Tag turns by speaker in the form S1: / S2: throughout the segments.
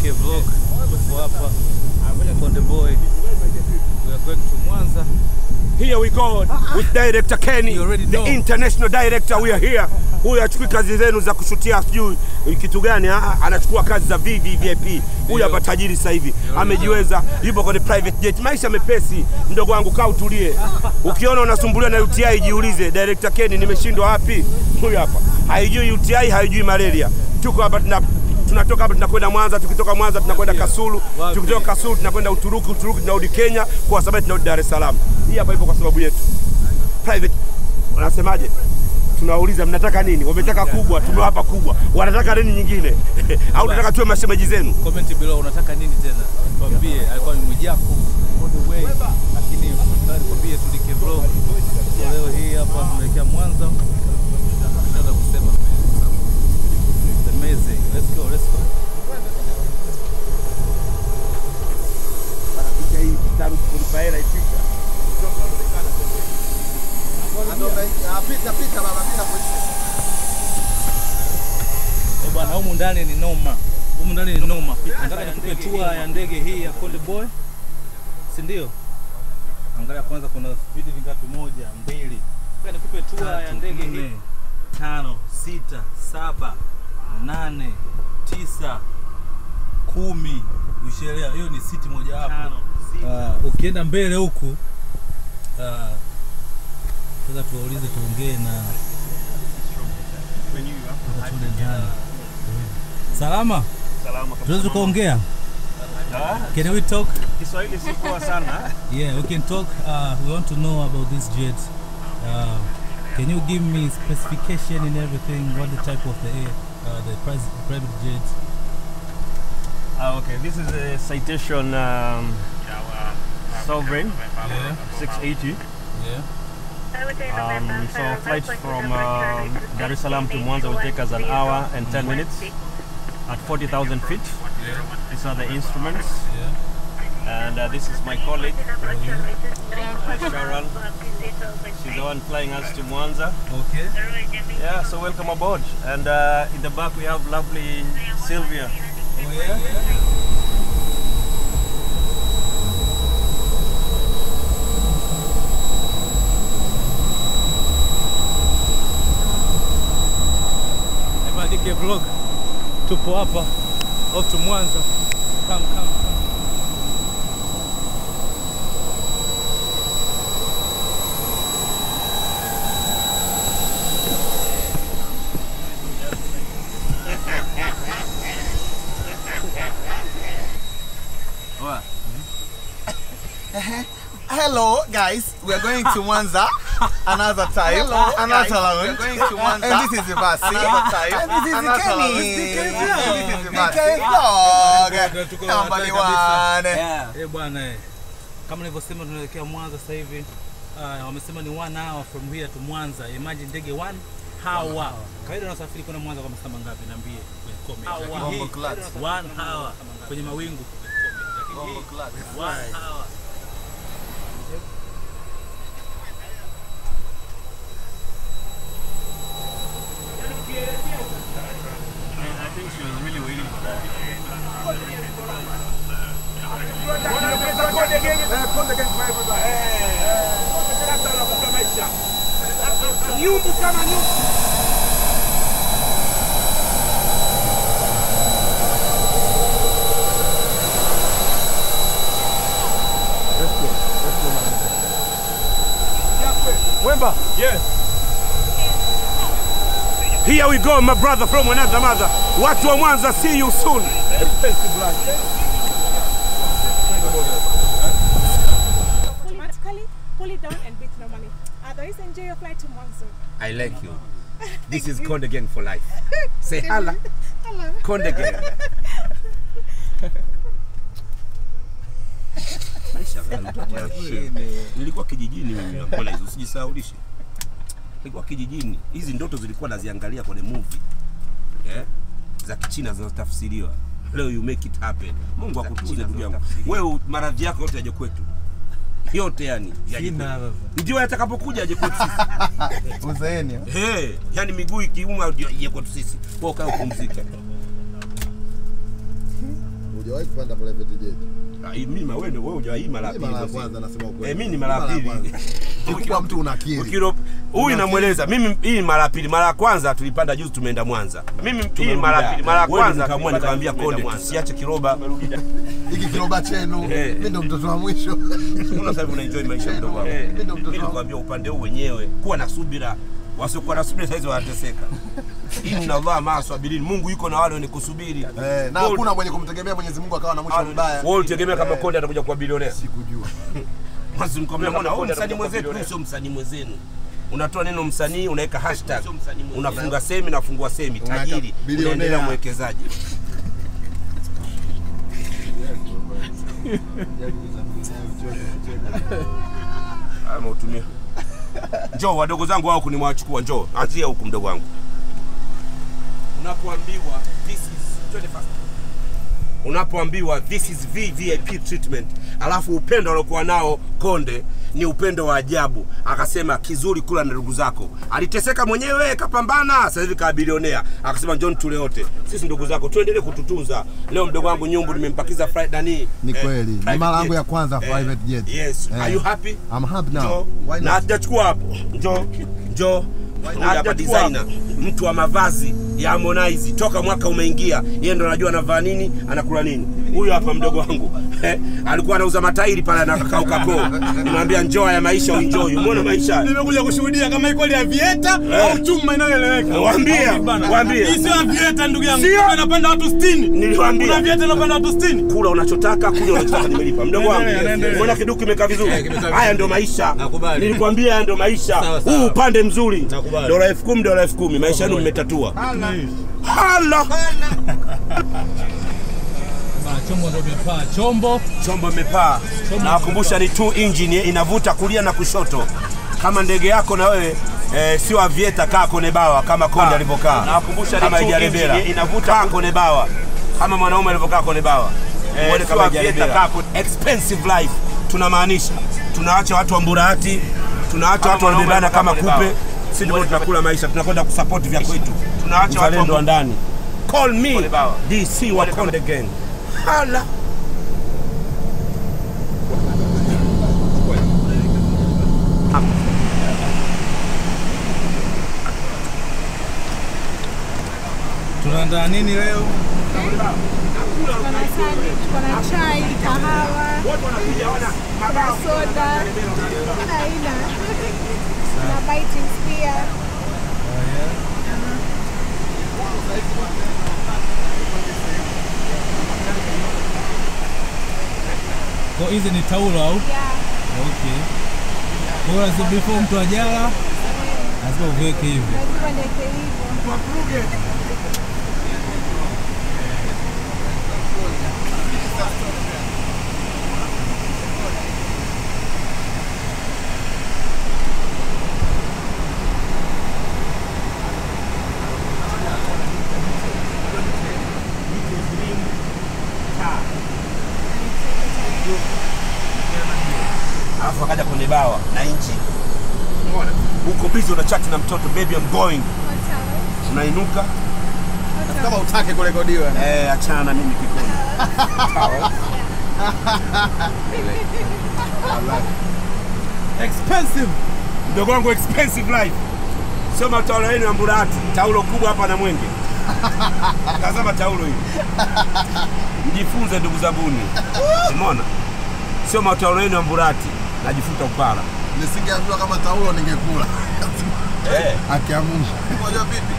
S1: DK Vlog. Tupo hapa Konde Boy. We are going to Mwanza.
S2: Here we go with Director Kenny, the international director. We are here. Huyu achukui kazi zenu za kushutia sijui kitu gani, anachukua kazi za VIP. Huyu hapa tajiri sasa hivi. Amejiweza, yupo kwenye private jet. Maisha mepesi, mdogo wangu, kaa utulie. Ukiona unasumbuliwa na UTI jiulize, Director Kenny nimeshindwa wapi? Huyu hapa. Haijui UTI, haijui malaria. Tuko hapa tunatoka hapa tunakwenda Mwanza, tukitoka Mwanza tunakwenda Kasulu, tukitoka Kasulu tunakwenda Uturuki tunarudi Kenya, kwa sababu tunarudi Dar es Salaam. Hii hapa ipo kwa sababu yetu. Private. Wanasemaje? Tunauliza mnataka nini? Wametaka kubwa, tumewapa kubwa. Wanataka nini nyingine? Au tunataka tuwe mashemeji zenu?
S1: Comment below unataka nini tena? Tuambie, alikuwa ni Mwijaku all the way. Lakini tuambie tu DK Vlog. Leo hii hapa tunaelekea Mwanza. Tunataka kusema amazing. Let's go. Bwana, humu ndani ni noma. Nataka nikupe tour ya ndege hii ya Konde Boy. Si ndio? Angalia kwanza kuna vitu vingapi, 1, 2. Nataka nikupe tour ya ndege hii. 5, 6, 7, 8, 9, 10. Ushaelewa, hiyo ni siti moja hapo. Ukienda mbele huku sasa tuwaulize, tuongee na Salama. Tunaweza kuongea? Can we talk?
S2: Kiswahili si poa sana.
S1: Yeah, we can talk. We want to know about this jet. Can you give me specification and everything? What the type of the private jet?
S3: Okay, this is a Citation Sovereign 680.
S1: Yeah.
S3: So flights from Dar es Salaam to Mwanza will take us 1 hour and 10 minutes at 40,000 feet. Yeah. These are the instruments. Yeah. And this is my colleague, Sharon. She's the one flying us to Mwanza.
S1: Okay.
S3: Yeah, so welcome aboard. And in the back we have lovely Sylvia.
S1: Oh yeah? DK Vlog. Tupo hapa off to Mwanza. Come.
S4: Hello guys, we are going to Mwanza another time. Hello, another round. We are going to Mwanza. And this is Basi. Another time. And this is Kenny. This is Basi. Vlog. Number 1.
S1: Bwana, kama nilivyosema tunaelekea Mwanza sasa hivi. Wamesema ni 1 hour from here to Mwanza. Imagine ndege 1 hour. Kawaida unasafiri kwenda Mwanza kwa masaa mangapi? Niambie kwenye comment. 1 hour kwenye mawingu. Lakini 1 hour.
S3: I think she was really waiting for that.
S2: Wemba?
S3: Yes.
S2: Here we go, my brother from another mother. Watu wa Mwanza, see you soon.
S5: Automatically pull it down and beat normally. Otherwise, enjoy your flight to Mwanza.
S2: I like you. This is Konde Gang for life. Say hala.
S5: Hello.
S2: Konde Gang. Nilikuwa kijijini mimi nakona hizo, usijisahaulishe. Nilikuwa kijijini. Hizi ndoto zilikuwa naziangalia kwenye movie. Za Kichina zinatafsiriwa. Leo you make it happen. Mungu akutuze ndugu yangu. Wewe maradhi yako yote yaje kwetu. Yote yani. Ndio yatakapokuja aje kwetu sisi.
S4: Uzeeni.
S2: Yani miguu ikiuma aje kwetu sisi. Wewe kaa upumzike.
S6: Hujawahi kupanda private jet?
S2: Mimi wewe hujawahi mara ya pili.
S6: Mara ya kwanza nasema ukweli.
S2: Mimi ni mara ya pili.
S6: Ukiwa mtu unakiri.
S2: Huyu namueleza mimi hii mara ya pili. Mara ya kwanza tulipanda juzi tumeenda Mwanza. Mimi hii mara ya pili. Mara ya kwanza nikaamua nikamwambia Konde tusiache kiroba.
S6: Hiki kiroba chenu. Mimi ndo mtoto wa mwisho.
S2: Una sababu unaenjoy maisha mdogo wangu.
S6: Mimi ndo mtoto.
S2: Nikwambia upande huu wenyewe kuwa na subira. Wasiokuwa na subira saizi wanateseka. Inna Allah maa sabirin. Mungu yuko na wale wenye kusubiri.
S6: Na hakuna mwenye kumtegemea Mwenyezi Mungu akawa na mwisho mbaya.
S2: Wewe utegemea kama Konde atakuja kuwa bilionea?
S6: Sikujua.
S2: Basi mkamwona msanii mwenzetu sio msanii mwenzenu. Unatoa neno msanii unaweka hashtag. Unafunga semi na fungua semi tajiri. Unaendelea mwekezaji. Ama utumie. Njoo wadogo zangu wao kunimwachukua njoo. Anzia huku mdogo wangu. Unapoambiwa this is 21st. Unapoambiwa this is VVIP treatment, alafu upendo aliokuwa nao Konde ni upendo wa ajabu. Akasema kizuri kula na ndugu zako. Aliteseka mwenyewe kapambana, sasa hivi ka bilionea. Akasema John tule wote. Sisi ndugu zako tuendelee kututunza. Leo mdogo wangu Nyumbu nimempakiza fried nani?
S6: Ni kweli. Ni mara yangu ya kwanza private jet.
S2: Yes. Are you happy?
S6: I'm happy now.
S2: Na hatachukua hapo. Njoo. Hapa designer, mtu wa mavazi ya Harmonize toka mwaka umeingia, yeye ndo anajua anavaa nini, anakula nini. Huyu hapa mdogo wangu alikuwa anauza matairi pale na kakauka koo. Nimwambia njoo ya maisha uenjoy. Umeona maisha?
S7: Nimekuja kushuhudia kama iko ile Aviator au chuma inayoeleweka.
S2: Waambie.
S7: Hii sio Aviator ndugu yangu. Unapanda watu 60.
S2: Niliwaambia.
S7: Kuna Aviator unapanda watu 60.
S2: Kula unachotaka, kunywa unachotaka nimelipa. Mdogo wangu. Mbona kiduku kimekaa vizuri? Haya ndio maisha. Nilikwambia haya ndio maisha. Huu upande mzuri. $10,000 $10,000. Maisha yenu mmetatua. Hala.
S1: Chombo ndio imepaa. Chombo
S2: imepaa. Na wakumbusha ni 2 engine inavuta kulia na kushoto. Kama ndege yako na wewe sio Aviator kaa kone bawa kama Konde alivyokaa. Na wakumbusha ni 2 engine inavuta kone bawa. Kama mwanaume alivyokaa kone bawa. Uone kama Aviator expensive life. Tunamaanisha tunaacha watu wa Mburahati, tunaacha watu wanabebana kama kupe. Sisi ndio tunakula maisha, tunakwenda kusupport vya kwetu. Tunaacha watu wa ndani. Call me DC wa Konde Gang. Hala.
S1: Tunaandaa nini leo?
S5: Kuna chai, kahawa, kuna soda, kuna aina. Kuna biting pia.
S1: Kwa hizi ni taulo au? Okay. Kwa hiyo before mtu ajala lazima uweke hivi.
S5: Lazima niweke hivyo.
S2: Alafu akaja kwenye bawa na inchi. Umeona? Uko busy unachati na mtoto, baby I'm going. Unainuka.
S4: Kama utake kurekodiwa.
S2: Achana na mimi kikoni.
S1: Expensive.
S2: Mdogo wangu expensive life. Sio mataulo yenu ya Mburahati, taulo kubwa hapa na Mwenge. Tazama taulo hii. Mjifunze ndugu zabuni. Umeona? Sio mataulo yenu ya Mburahati, najifuta upara.
S6: Nisingeambiwa kama taulo ningekula. Akiamua.
S4: Unajua vipi?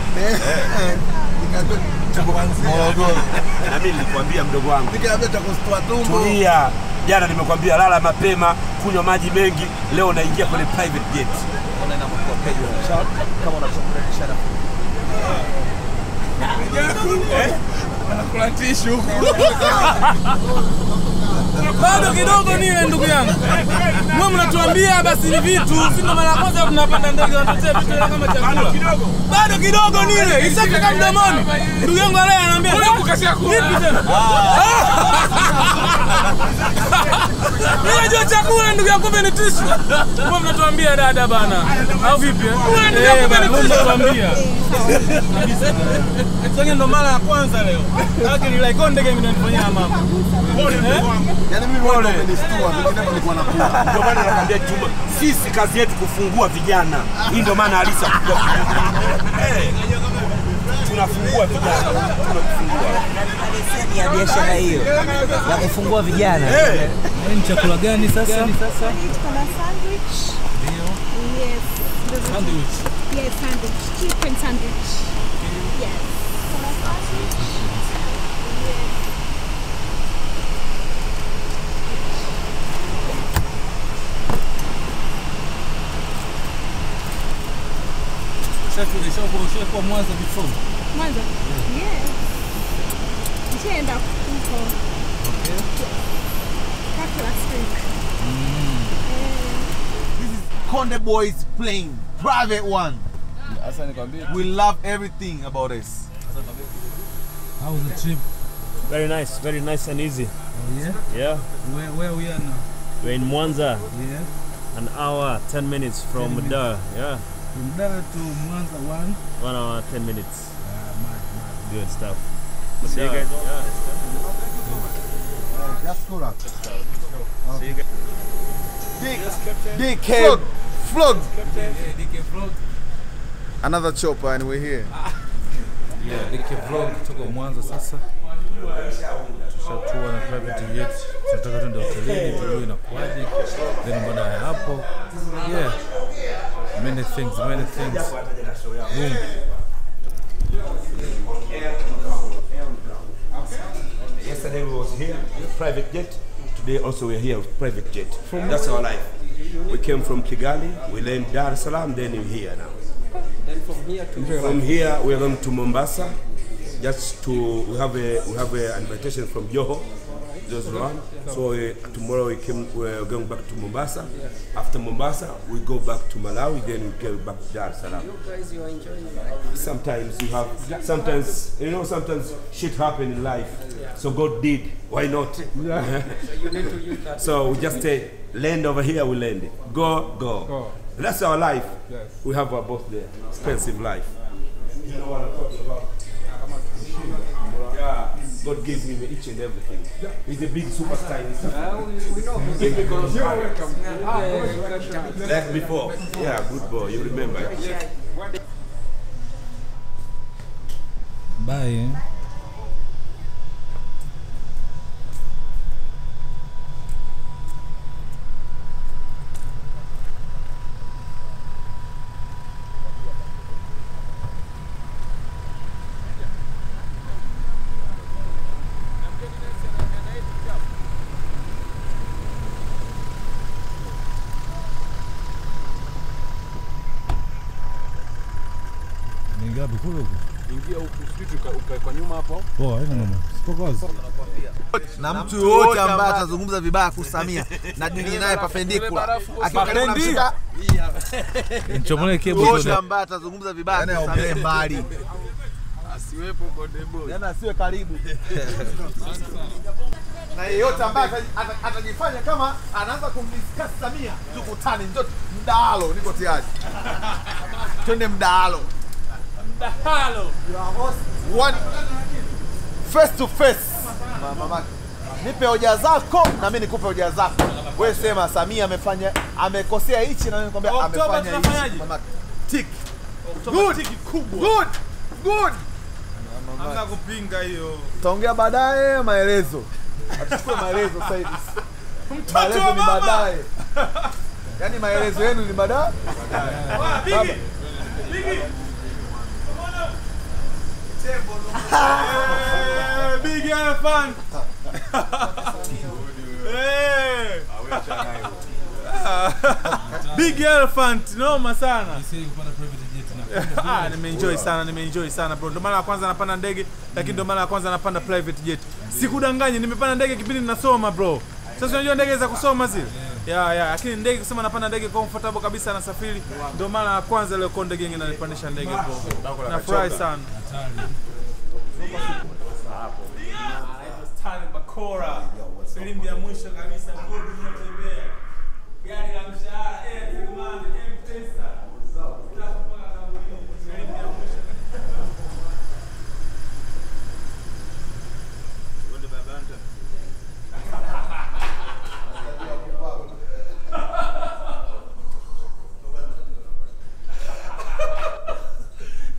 S2: Na mimi nilikwambia mdogo wangu.
S6: Nikiambia takustoa tumbo.
S2: Tulia. Jana nimekwambia lala mapema, kunywa maji mengi, leo naingia kwenye private jet.
S4: Unaenda kwa pejo. Kama unachokurejesha na
S7: Anakula tishu huko. Bado kidogo nile ndugu yangu. Mwe mnatuambia basi ni vitu, si ndo mara ya kwanza tunapanda ndege wanatutea vitu kama chakula. Bado kidogo nile, isafika mdomoni. Ndugu yangu leo ananiambia, "Vipi tena?" Mimi najua chakula ndugu yangu ni tishu. Mbona mnatuambia dada bana? Au vipi? Ndugu yangu ni mnatuambia. Kabisa. Sasa ndo mara ya kwanza leo. Lakini like Konde Gang inanifanyia mama.
S6: Yaani mimi wao wamenishtua, mimi nilikuwa nakula.
S2: Ndio maana nakwambia Juma, sisi kazi yetu kufungua vijana. Hii ndio maana Alisa tunafungua vijana. Tunafungua.
S8: Ya biashara hiyo ya kufungua vijana.
S1: Ni chakula gani sasa?
S5: Kuna sandwich.
S1: Ndio.
S5: Yes.
S1: Sandwich.
S5: Yes, sandwich. Chicken sandwich. Yes. Kuna sandwich. Yes.
S1: Chef kwa Mwanza before.
S5: Mwanza? Yes. Nitaenda huko.
S1: Okay.
S5: Kaka last week.
S4: This is Konde Boys plane, private one. We love everything about us.
S1: How was the trip?
S3: Very nice and easy.
S1: Oh yeah?
S3: Yeah,
S1: Where we are now?
S3: we're in Mwanza,
S1: Yeah.
S3: an hour, 10 minutes from
S1: 10 minutes.
S3: Dar. Yeah,
S1: From Dar to Mwanza
S3: 1 hour, 10 minutes.
S1: mad.
S3: Good stuff. See you guys.
S6: Just go up.
S4: DK Vlog.
S1: DK Vlog.
S4: Another chopper and we're here.
S1: Yeah, DK Vlog kutoka Mwanza sasa. Tushatua na private jet. Tunataka twende hotelini tujue inakuaje. Then baada ya hapo, yeah. Many things. Boom.
S2: Yesterday we was here with private jet. Today also we're here with private jet. That's our life. We came from Kigali, we landed Dar es Salaam, then we're here now.
S8: Then from
S2: here we are going to Mombasa. Just to we have a invitation from Joho. So tomorrow we're going back to Mombasa. After Mombasa we go back to Malawi, then we go back to Dar es Salaam.
S8: guys, you are enjoying life.
S2: Sometimes shit happen in life. So God did. Why not?
S8: So you need to use that.
S2: So we just say, land over here, we land it. Go. That's our life.
S1: Yes.
S2: We have our both there. Expensive life. You know what I'm talking about? Yeah. God gives me each and everything. He's a big superstar in this.
S8: We know.
S2: Like before. Yeah, good boy. You remember.
S1: Bye. Ningapi kule huko?
S4: Ingia huku street kwa nyuma hapo.
S1: Poa, haina mama. Sipokoza.
S4: Na mtu yote ambaye atazungumza vibaya kuhusu Samia na dini naye perpendicular. Akikaribu na mshika
S1: Nichomole kebo
S4: yote ambaye atazungumza vibaya kuhusu Samia mbali. Asiwepo Konde Boy. Yaani asiwe karibu. Na yeyote ambaye atajifanya kama anaanza kumdiscuss Samia, tukutane ndio mdahalo, niko tayari. Twende mdahalo. One face to face. Mama, nipe hoja zako na mimi nikupe hoja zako. Wewe sema Samia amekosea hichi na mimi nikwambia amefanya hichi. Mama, tick. Good. Good.
S7: Hamna kupinga hiyo.
S4: Taongea baadaye maelezo. Atuchukue maelezo sasa hivi. Maelezo ni baadaye. Yaani maelezo yenu ni baadaye. Bigi. Big elephant. Big elephant, noma sana. Nimeenjoy sana bro. Ndio mara ya kwanza napanda ndege, lakini ndio mara ya kwanza napanda private jet. Sikudanganya, nimepanda ndege kipindi ninasoma bro. Sasa unajua ndege za kusoma zile? Lakini ndege kusema napanda ndege comfortable kabisa nasafiri. Ndio mara ya kwanza leo Konde Gang inanipandisha ndege bro. Nafurahi sana.
S7: Kora. Filimbi ya mwisho kabisa bodi inatembea. Gari la mshahara Airtel Money M-Pesa. Tutapanga kaburi. Filimbi ya mwisho. Wende babanta.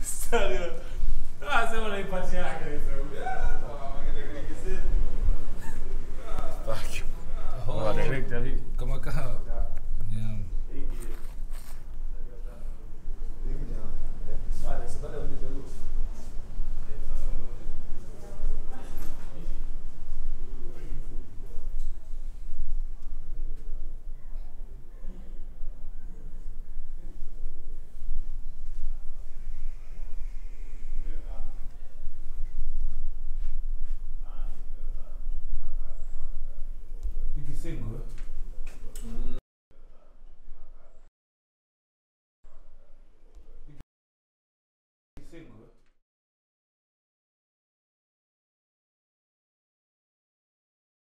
S7: Sério? Ah, você vai empatia aqui,
S9: Fuck. Como é que
S7: single.